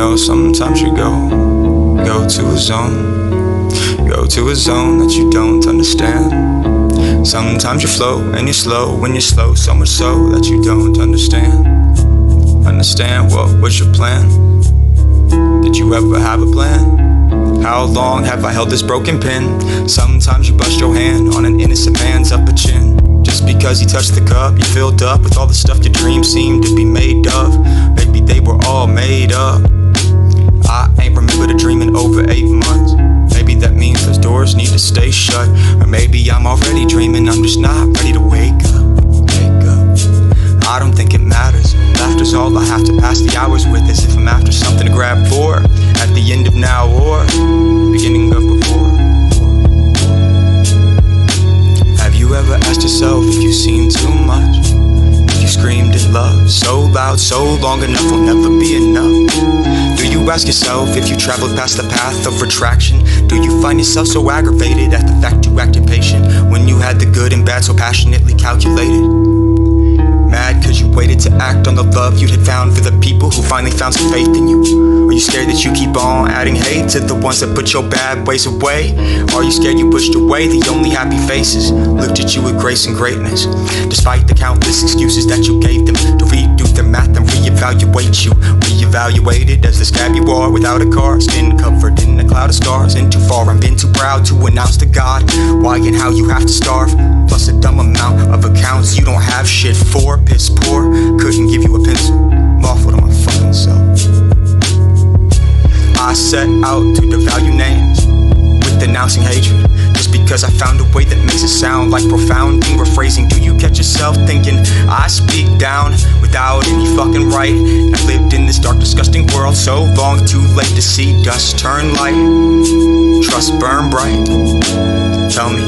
know, sometimes you go to a zone. Go to a zone that you don't understand. Sometimes you flow and you're slow when you're slow, so much so that you don't understand. Understand what was your plan? Did you ever have a plan? How long have I held this broken pen? Sometimes you bust your hand on an innocent man's upper chin. Just because he touched the cup, you filled up with all the stuff your dreams seemed to be made of. Maybe they were all made up. I ain't remembered a dream in over 8 months. Maybe that means those doors need to stay shut. Or maybe I'm already dreaming, I'm just not ready to wake up. I don't think it matters. Laughter's all I have to pass the hours with, as if I'm after something to grab for at the end of now or beginning of before. Have you ever asked yourself if you've seen too much? If you screamed in love so loud, so long enough will never be enough? Do you ask yourself if you traveled past the path of retraction? Do you find yourself so aggravated at the fact you acted patient when you had the good and bad so passionately calculated? Mad cause you waited to act on the love you had found for the people who finally found some faith in you? Are you scared that you keep on adding hate to the ones that put your bad ways away? Are you scared you pushed away the only happy faces, looked at you with grace and greatness, despite the countless excuses that you gave them to redo their math and reevaluate you? Reevaluated as the scab you are without a car, skin covered in a cloud of scars, and too far and been too proud to announce to God why and how you have to starve, plus a dumb amount of accounts you don't have shit for. Piss poor, couldn't give you a pencil, muffled on my fucking self. I set out to devalue names with denouncing hatred, just because I found a way that makes it sound like profound being rephrasing. Do you catch yourself thinking I speak down without any fucking right? I've lived in this dark, disgusting world so long, too late to see dust turn light, trust burn bright. Tell me,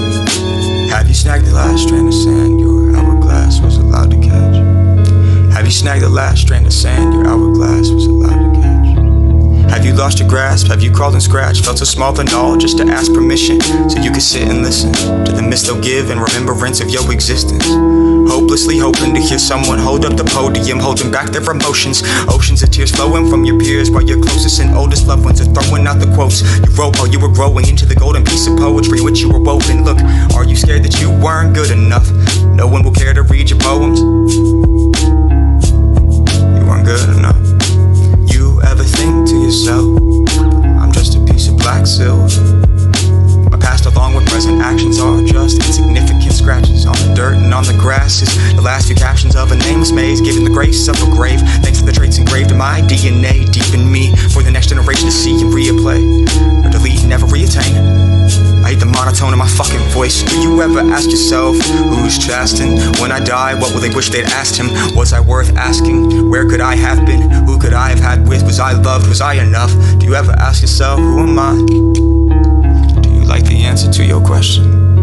have you snagged the last strand of sand your hourglass was allowed to catch? Have you snagged the last strand of sand your hourglass was allowed to catch? Have you lost your grasp? Have you crawled and scratched? Felt so small and all just to ask permission so you could sit and listen to the myths they'll give in remembrance of your existence? Hopelessly hoping to hear someone hold up the podium, holding back their emotions. Oceans of tears flowing from your peers while your closest and oldest loved ones are throwing out the quotes you wrote while you were growing into the golden piece of poetry in which you were woven. Look, are you scared that you weren't good enough? No one will care to read your poems. You weren't good enough. You ever think to yourself, I'm just a piece of black silver? My past along with present actions are just insignificant scratches on the dirt and on the grass. Is the last few captions of a nameless maze, given the grace of a grave, thanks to the traits engraved in my DNA deep in me, for the next generation to see and replay, or delete and never reattain. I hate the monotone of my fucking voice. Do you ever ask yourself, who's Chasten? When I die, what will they wish they'd asked him? Was I worth asking? Where could I have been? Who could I have had with? Was I loved? Was I enough? Do you ever ask yourself, who am I? Do you like the answer to your question?